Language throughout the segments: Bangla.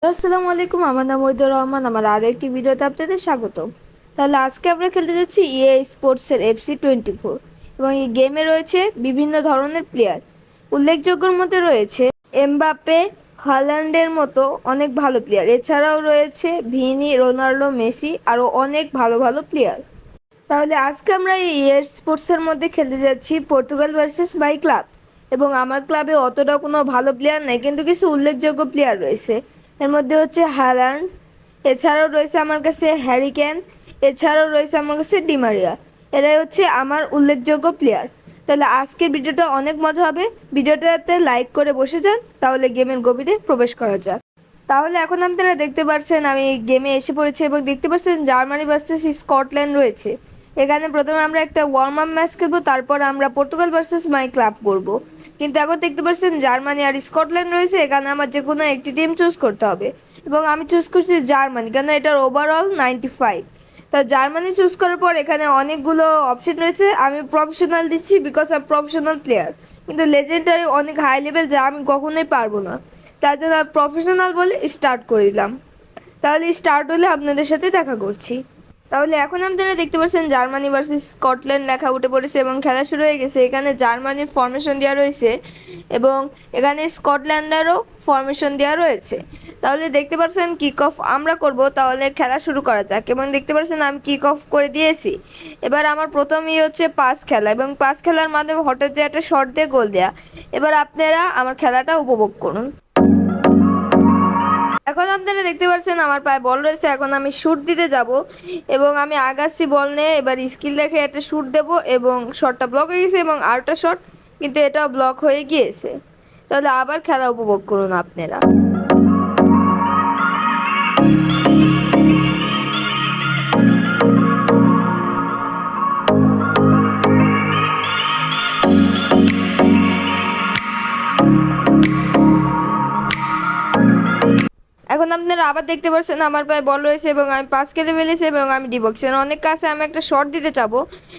আসসালামু আলাইকুম, আমার নাম ওহিদুর রহমান। আমার আরও একটি ভিডিওতে আপনাদের স্বাগত। তাহলে আজকে আমরা খেলতে যাচ্ছি স্পোর্টসের FC24 এবং এই গেমে রয়েছে বিভিন্ন ধরনের প্লেয়ার। উল্লেখযোগ্যর মধ্যে রয়েছে এমবাপ্পে, হল্যান্ডের মতো অনেক ভালো প্লেয়ার। এছাড়াও রয়েছে ভিনি, রোনাল্ডো, মেসি, আরও অনেক ভালো ভালো প্লেয়ার। তাহলে আজকে আমরা এই স্পোর্টসের মধ্যে খেলতে যাচ্ছি পর্তুগাল ভার্সেস মাই ক্লাব। এবং আমার ক্লাবে অতটা কোনো ভালো প্লেয়ার নেই, কিন্তু কিছু উল্লেখযোগ্য প্লেয়ার রয়েছে। এর মধ্যে হচ্ছে হ্যালান্ড, এছাড়াও রয়েছে আমার কাছে হ্যারি কেন, এছাড়াও রয়েছে আমার কাছে ডিমারিয়া। এরাই হচ্ছে আমার উল্লেখযোগ্য প্লেয়ার। তাহলে আজকের ভিডিওটা অনেক মজা হবে। ভিডিওটাতে লাইক করে বসে যান, তাহলে গেমের গভীরে প্রবেশ করা যাক। তাহলে এখন আপনারা দেখতে পাচ্ছেন আমি গেমে এসে পড়েছি এবং দেখতে পাচ্ছেন জার্মানি ভার্সেস স্কটল্যান্ড রয়েছে। এখানে প্রথমে আমরা একটা ওয়ার্ম আপ ম্যাচ খেলবো, তারপর আমরা পর্তুগাল ভার্সেস মাই ক্লাব করব। কিন্তু এখন দেখতে পাচ্ছেন জার্মানি আর স্কটল্যান্ড রয়েছে। এখানে আমার যে কোনো একটি টিম চুজ করতে হবে এবং আমি চুজ করছি জার্মানি, কেন এটার ওভারঅল 95। তা জার্মানি চুজ করার পর এখানে অনেকগুলো অপশন রয়েছে। আমি প্রফেশনাল দিচ্ছি বিকজ আমি প্রফেশনাল প্লেয়ার, কিন্তু লেজেন্ডারি অনেক হাই লেভেল যা আমি কখনোই পারবো না। তার জন্য প্রফেশনাল বলে স্টার্ট করে দিলাম। তাহলে স্টার্ট হলে আপনাদের সাথে দেখা করছি। তাহলে এখন আপনারা দেখতে পাচ্ছেন জার্মানি ভার্সেস স্কটল্যান্ড লেখা উঠে পড়েছে এবং খেলা শুরু হয়ে গেছে। এখানে জার্মানির ফরমেশন দেওয়া রয়েছে এবং এখানে স্কটল্যান্ডেরও ফরমেশন দেওয়া রয়েছে। তাহলে দেখতে পাচ্ছেন কিক অফ আমরা করব। তাহলে খেলা শুরু করা যাক এবং দেখতে পাচ্ছেন আমি কিক অফ করে দিয়েছি। এবার আমার প্রথমেই হচ্ছে পাস খেলা এবং পাস খেলার মাধ্যমে হঠাৎ যে একটা শট দিয়ে গোল দেয়া। এবার আপনারা আমার খেলাটা উপভোগ করুন। এখন আপনারা দেখতে পাচ্ছেন আমার পায়ে বল রয়েছে। এখন আমি শুট দিতে যাব এবং আমি আগাচ্ছি বল নিয়ে। এবার স্কিল রেখে একটা শুট দেব এবং শটটা ব্লক হয়ে গেছে এবং আরেকটা শট, কিন্তু এটাও ব্লক হয়ে গিয়েছে। তাহলে আবার খেলা উপভোগ করুন আপনারা। এখন আপনারা আবার দেখতে পাচ্ছেন আমার পায়ে বল রয়েছে এবং আমি পাস খেলে ফেলেছি এবং আমি ডিবক্সের অনেক কাছে আমি একটা শট দিতে চাবো,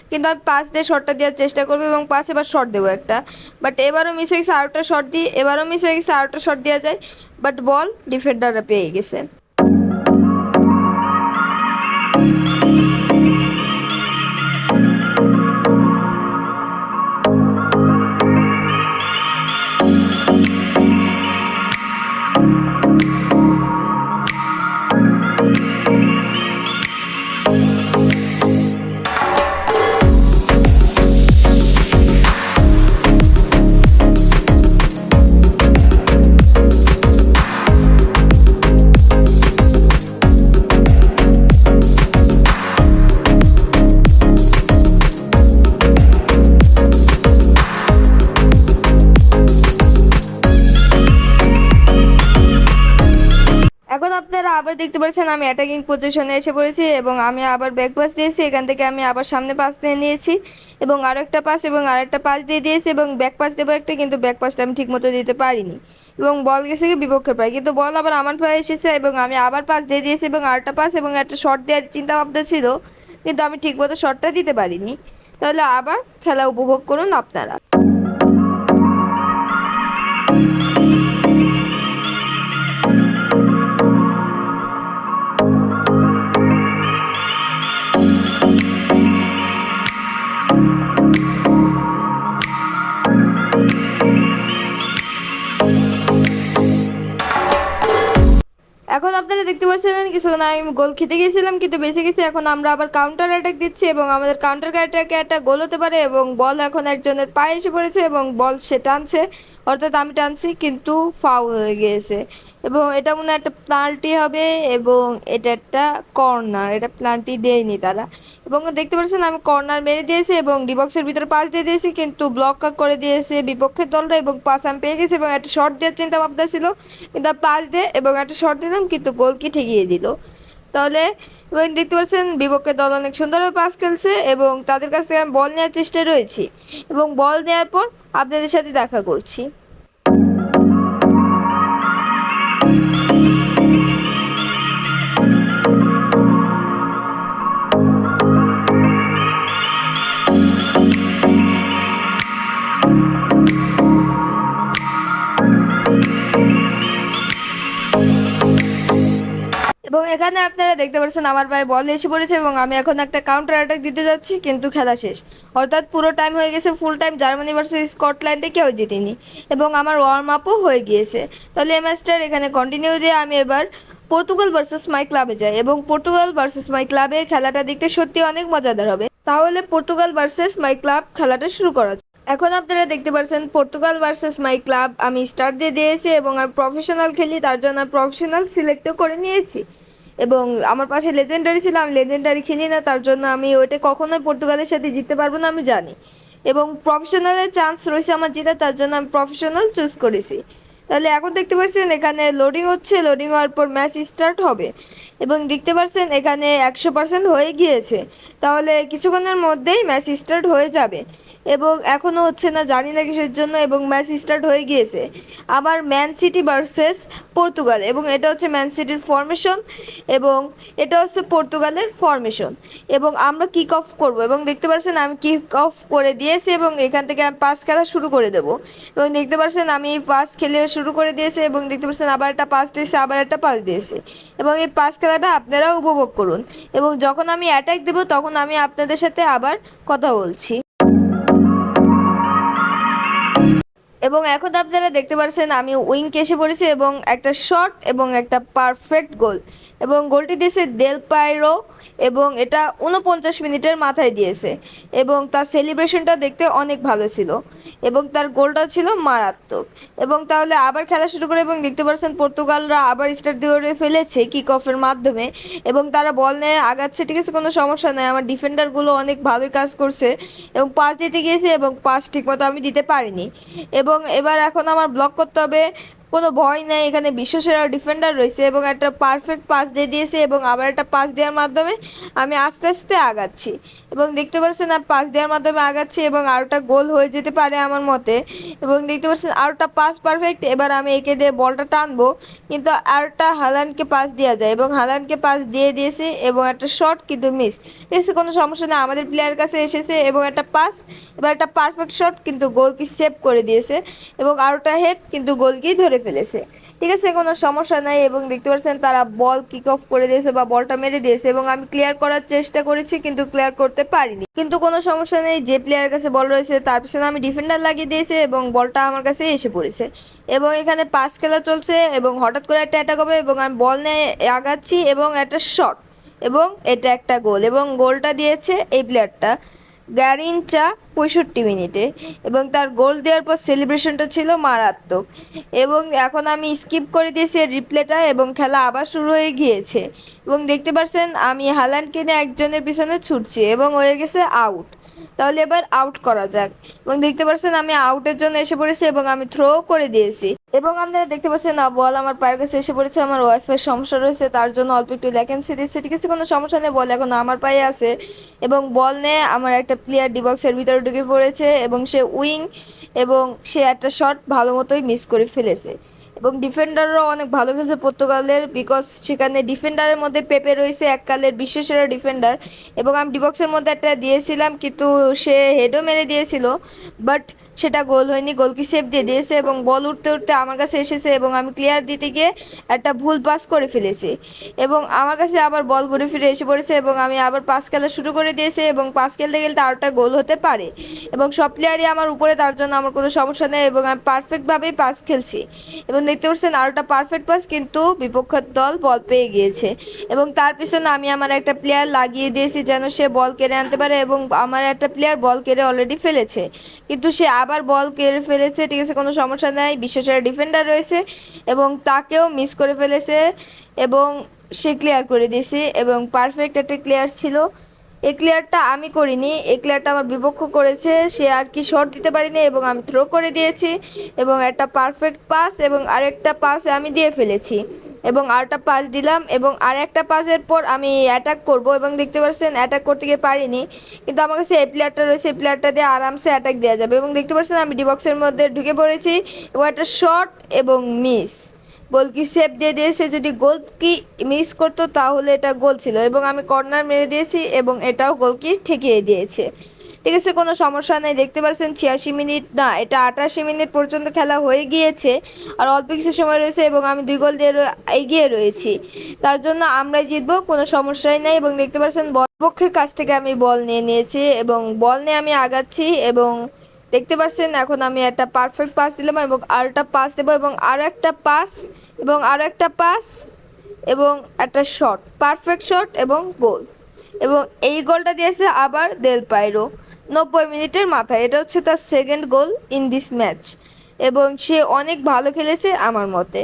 কিন্তু আমি পাস দিয়ে শটটা দেওয়ার চেষ্টা করবো এবং পাস এবার শট দেবো একটা। বাট এবারও মিস হয়ে গেছে, আরেকটা শট দিই। এবারও মিস হয়ে গেছে, আরেকটা শট দেওয়া যায়, বাট বল ডিফেন্ডাররা পেয়ে গেছে। এখন আপনারা আবার দেখতে পাচ্ছেন আমি অ্যাটাকিং পজিশনে এসে পড়েছি এবং আমি আবার ব্যাক পাস দিয়েছি। এখান থেকে আমি আবার সামনে পাস নিয়ে নিয়েছি এবং আরেকটা পাস এবং আরেকটা পাস দিয়ে দিয়েছি এবং ব্যাক পাস দেবো একটা, কিন্তু ব্যাক পাসটা আমি ঠিকমতো দিতে পারিনি এবং বল গেছে কি বিপক্ষের পায়ে, কিন্তু বল আবার আমার পায়ে এসেছে এবং আমি আবার পাস দিয়ে দিয়েছি এবং আরেকটা পাস এবং একটা শট দেওয়ার চিন্তা ভাবনা ছিল, কিন্তু আমি ঠিকমতো শটটা দিতে পারিনি। তাহলে আবার খেলা উপভোগ করুন আপনারা। এখন আপনারা দেখতে পাচ্ছেন কিছুক্ষণ আমি গোল খেতে গিয়েছিলাম কিন্তু বেঁচে গেছি। এখন আমরা আবার কাউন্টার অ্যাটাক দিচ্ছি এবং আমাদের কাউন্টার অ্যাটাকে একটা গোল হতে পারে এবং বল এখন একজনের পায়ে এসে পড়েছে এবং বল সে টানছে, অর্থাৎ আমি টানছি, কিন্তু ফাউল হয়ে গিয়েছে এবং এটা মনে হয় একটা প্লান্টি হবে এবং এটা একটা কর্নার। এটা প্লান্টি দেয়নি তারা এবং দেখতে পাচ্ছেন আমি কর্নার মেরে দিয়েছি এবং ডিবক্সের ভিতরে পাস দিয়ে দিয়েছি, কিন্তু ব্লক করে দিয়েছে বিপক্ষের দলটা এবং পাস আমি পেয়ে গেছি এবং একটা শট দেওয়ার চিন্তা ভাবনা ছিল, কিন্তু পাস দিয়ে এবং একটা শট দিলাম, কিন্তু গোলকি ঠেকিয়ে দিল। তাহলে এবং দেখতে পাচ্ছেন বিপক্ষের দল অনেক সুন্দরভাবে পাস খেলছে এবং তাদের কাছ থেকে আমি বল নেওয়ার চেষ্টায় রয়েছি এবং বল নেওয়ার পর আপনাদের সাথে দেখা করছি। এবং এখানে আপনারা দেখতে পাচ্ছেন আমার পায়ে বল এসে পড়েছে এবং আমি এখন একটা কাউন্টার অ্যাটাক দিতে যাচ্ছি, কিন্তু খেলা শেষ। অর্থাৎ পুরো টাইম হয়ে গেছে ফুল টাইম, জার্মানি ভার্সেস স্কটল্যান্ডে কেউ জিতেনি এবং আমার ওয়ার্ম আপও হয়ে গিয়েছে। তাহলে এই ম্যাচটার এখানে কন্টিনিউ দিয়ে আমি এবার পর্তুগাল ভার্সেস মাই ক্লাবে যাই এবং পর্তুগাল ভার্সেস মাই ক্লাবে খেলাটা দেখতে সত্যি অনেক মজাদার হবে। তাহলে পর্তুগাল ভার্সেস মাই ক্লাব খেলাটা শুরু করা যাক। এখন আপনারা দেখতে পাচ্ছেন পর্তুগাল ভার্সেস মাই ক্লাব আমি স্টার্ট দিয়ে দিয়েছি এবং আমি প্রফেশনাল খেলি, তার জন্য আমি প্রফেশনাল সিলেক্টও করে নিয়েছি। এবং আমার পাশে লেজেন্ডারি ছিল, আমি লেজেন্ডারি খেলি না, তার জন্য আমি ওইটা কখনোই পর্তুগালের সাথে জিততে পারবো না আমি জানি। এবং প্রফেশনালের চান্স রয়েছে আমার জেতার, তার জন্য আমি প্রফেশনাল চুজ করেছি। তাহলে এখন দেখতে পাচ্ছেন এখানে লোডিং হচ্ছে, লোডিং হওয়ার পর ম্যাচ স্টার্ট হবে এবং দেখতে পাচ্ছেন এখানে 100% হয়ে গিয়েছে। তাহলে কিছুক্ষণের মধ্যেই ম্যাচ স্টার্ট হয়ে যাবে এবং এখনও হচ্ছে না, জানি না কিসের জন্য, এবং ম্যাচ স্টার্ট হয়ে গিয়েছে। আবার ম্যান সিটি ভার্সেস পর্তুগাল এবং এটা হচ্ছে ম্যান সিটির ফরমেশন এবং এটা হচ্ছে পর্তুগালের ফরমেশন এবং আমরা কিক অফ করব এবং দেখতে পাচ্ছেন আমি কিক অফ করে দিয়েছি এবং এখান থেকে আমি পাস খেলা শুরু করে দেব এবং দেখতে পাচ্ছেন আমি পাস খেলে শুরু করে দিয়েছি এবং দেখতে পাচ্ছেন আবার একটা পাস দিয়েছে, আবার একটা পাস দিয়েছে এবং এই পাস খেলাটা আপনারাও উপভোগ করুন এবং যখন আমি অ্যাটাক দেব তখন আমি আপনাদের সাথে আবার কথা বলছি। এবং এখন আপনারা দেখতে পাচ্ছেন আমি উইংকে এসে পড়েছি এবং একটা শট এবং একটা পারফেক্ট গোল এবং গোলটি দিয়েছে দেল পাইরো এবং এটা 49 মিনিটের মাথায় দিয়েছে এবং তার সেলিব্রেশনটা দেখতে অনেক ভালো ছিল এবং তার গোলটা ছিল মারাত্মক। এবং তাহলে আবার খেলা শুরু করে এবং দেখতে পাচ্ছেন পর্তুগালরা আবার স্টার্ট দিয়ে ফেলেছে কিক অফের মাধ্যমে এবং তারা বল নিয়ে আগাচ্ছে, ঠিক আছে, কোনো সমস্যা নেই। আমার ডিফেন্ডারগুলো অনেক ভালোই কাজ করছে এবং পাস দিতে গিয়েছে এবং পাস ঠিকমতো আমি দিতে পারিনি এবং এবার এখন আমার ব্লক করতে হবে। কোনো ভয় নেই, এখানে বিশ্বসেরা ডিফেন্ডার রয়েছে এবং একটা পারফেক্ট পাস দিয়ে দিয়েছে এবং আবার একটা পাস দেওয়ার মাধ্যমে আমি আস্তে আস্তে আগাচ্ছি এবং দেখতে পাচ্ছেন আমি পাস দেওয়ার মাধ্যমে আগাচ্ছি এবং আরোটা গোল হয়ে যেতে পারে আমার মতে এবং দেখতে পাচ্ছেন আরোটা পাস পারফেক্ট। এবার আমি একে দিয়ে বলটা টানবো কিন্তু আরটা হালান্ডকে পাস দেওয়া যায় এবং হালান্ডকে পাস দিয়ে দিয়েছে এবং একটা শট কিন্তু মিস, ঠিক আছে, কোনো সমস্যা নেই, আমাদের প্লেয়ার কাছে এসেছে এবং একটা পাস, এবার একটা পারফেক্ট শট কিন্তু গোলকি সেভ করে দিয়েছে এবং আরোটা হেড কিন্তু গোলকি ধরে ফেলেছে, ঠিক আছে, কোনো সমস্যা নাই। এবং দেখতে পাচ্ছেন তারা বল কিক অফ করে দিয়েছে বা বলটা মেরে দিয়েছে এবং আমি ক্লিয়ার করার চেষ্টা করেছি কিন্তু ক্লিয়ার করতে পারিনি, কিন্তু কোনো সমস্যা নেই, যে প্লেয়ারের কাছে বল রয়েছে তার পিছনে আমি ডিফেন্ডার লাগিয়ে দিয়েছি এবং বলটা আমার কাছে এসে পড়েছে এবং এখানে পাস খেলা চলছে এবং হঠাৎ করে একটা অ্যাটাক হবে এবং আমি বল নিয়ে আগাচ্ছি এবং একটা শট এবং এটা একটা গোল এবং গোলটা দিয়েছে এই প্লেয়ারটা গ্যারিনচা 65 মিনিটে এবং তার গোল দেওয়ার পর সেলিব্রেশনটা ছিল মারাত্মক এবং এখন আমি স্কিপ করে দিয়েছি রিপ্লেটা এবং খেলা আবার শুরু হয়ে গিয়েছে এবং দেখতে পাচ্ছেন আমি হালান্ডকে নিয়ে একজনের পিছনে ছুটছি এবং হয়ে গেছে আউট। তাহলে এবার আউট করা যাক এবং দেখতে পাচ্ছেন আমি আউটের জন্য এসে পড়েছি এবং আমি থ্রো করে দিয়েছি এবং আপনারা দেখতে পাচ্ছেন না বল আমার পায়ের কাছে এসে পড়েছে, আমার ওয়াইফের সমস্যা রয়েছে তার জন্য অল্প একটু ল্যাকেন্সি দিচ্ছে, ঠিক আছে, কোনো সমস্যা নেই, বল এখন আমার পায়ে আছে এবং বল নিয়ে আমার একটা প্লেয়ার ডিবক্সের ভিতরে ঢুকে পড়েছে এবং সে উইং এবং সে একটা শট ভালো মতোই মিস করে ফেলেছে এবং ডিফেন্ডাররাও অনেক ভালো খেলছে পর্তুগালের, বিকজ সেখানে ডিফেন্ডারের মধ্যে পেপে রয়েছে এককালের বিশ্বসেরা ডিফেন্ডার এবং আমি ডিবক্সের মধ্যে একটা দিয়েছিলাম কিন্তু সে হেডও মেরে দিয়েছিল বাট সেটা গোল হয়নি, গোলকি সেভ দিয়ে দিয়েছে এবং বল উঠতে উঠতে আমার কাছে এসেছে এবং আমি ক্লিয়ার দিতে গিয়ে একটা ভুল পাস করে ফেলেছি এবং আমার কাছে আবার বল ঘুরে ফিরে এসে পড়েছে এবং আমি আবার পাস খেলা শুরু করে দিয়েছি এবং পাস খেলতে খেলতে আরেকটা গোল হতে পারে এবং সব প্লেয়ারই আমার উপরে, তার জন্য আমার কোনো সমস্যা নেই এবং আমি পারফেক্টভাবেই পাস খেলছি এবং দেখতে পাচ্ছেন আরেকটা পারফেক্ট পাস কিন্তু বিপক্ষের দল বল পেয়ে গিয়েছে এবং তার পিছনে আমি আমার একটা প্লেয়ার লাগিয়ে দিয়েছি যেন সে বল কেড়ে আনতে পারে এবং আমার একটা প্লেয়ার বল কেড়ে অলরেডি ফেলেছে কিন্তু সে আবার বল কেড়ে ফেলেছে, ঠিক আছে, কোনো সমস্যা নেই, বিশ্বসেরা ডিফেন্ডার রয়েছে এবং তাকেও মিস করে ফেলেছে এবং সে ক্লিয়ার করে দিয়েছে এবং পারফেক্ট একটা ক্লিয়ার ছিল। এই ক্লিয়ারটা আমি করিনি, এই ক্লিয়ারটা আমার বিপক্ষ করেছে, সে আর কি শট দিতে পারিনি এবং আমি থ্রো করে দিয়েছি এবং একটা পারফেক্ট পাস এবং আরেকটা পাস আমি দিয়ে ফেলেছি এবং আরেকটা পাস দিলাম এবং আরেকটা পাসের পর আমি অ্যাটাক করব এবং দেখতে পাচ্ছেন অ্যাটাক করতে গিয়ে পারিনি কিন্তু আমার কাছে এই প্লেয়ারটা রয়েছে, এই প্লেয়ারটা দিয়ে আরামসে অ্যাটাক দেওয়া যাবে এবং দেখতে পাচ্ছেন আমি ডিবক্সের মধ্যে ঢুকে পড়েছি এবং একটা শট এবং মিস, গোলকি সেভ দিয়ে দিয়েছে, যদি গোলকি মিস করতো তাহলে এটা গোল ছিল এবং আমি কর্নার মেরে দিয়েছি এবং এটাও গোলকি ঠেকিয়ে দিয়েছে, ঠিক আছে, কোনো সমস্যা নেই। দেখতে পাচ্ছেন 86 মিনিট না, এটা 88 মিনিট পর্যন্ত খেলা হয়ে গিয়েছে, আর অল্প কিছু সময় রয়েছে এবং আমি 2 গোল দিয়ে এগিয়ে রয়েছি। তার জন্য আমরাই জিতবো, কোনো সমস্যাই নেই। এবং দেখতে পাচ্ছেন পক্ষের কাছ থেকে আমি বল নিয়ে নিয়েছি এবং বল নিয়ে আমি আগাচ্ছি এবং দেখতে পাচ্ছেন এখন আমি একটা পারফেক্ট পাস দিলাম এবং আরেকটা পাস দেবো এবং আরও একটা পাস এবং আরও একটা পাস এবং একটা শট, পারফেক্ট শট এবং গোল। এবং এই গোলটা দিয়েছে আবার দেল পাইরো 90 মিনিটের মাথায়। এটা হচ্ছে তার second goal in this match এবং সে অনেক ভালো খেলেছে আমার মতে।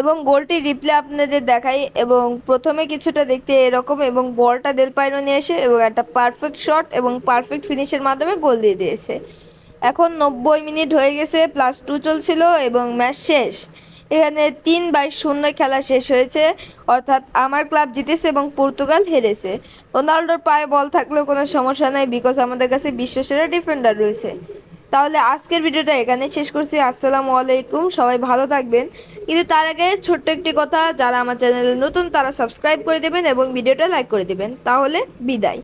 এবং গোলটি রিপ্লে আপনাদের দেখাই এবং প্রথমে কিছুটা দেখতে এরকম এবং বলটা দেল পাইরো নিয়ে এসে এবং একটা পারফেক্ট শট এবং পারফেক্ট ফিনিশের মাধ্যমে গোল দিয়ে দিয়েছে। এখন 90 মিনিট হয়ে গেছে, +2 চলছিল এবং ম্যাচ শেষ। এখানে 3/0 খেলা শেষ হয়েছে, অর্থাৎ আমার ক্লাব জিতেছে এবং পর্তুগাল হেরেছে। রোনাল্ডোর পায়ে বল থাকলেও কোনো সমস্যা নাই, বিকজ আমাদের কাছে বিশ্বসেরা ডিফেন্ডার রয়েছে। তাহলে আজকের ভিডিওটা এখানেই শেষ করছি। আসসালামু আলাইকুম, সবাই ভালো থাকবেন। কিন্তু তার আগে ছোট্ট একটি কথা, যারা আমার চ্যানেলে নতুন তারা সাবস্ক্রাইব করে দেবেন এবং ভিডিওটা লাইক করে দেবেন। তাহলে বিদায়।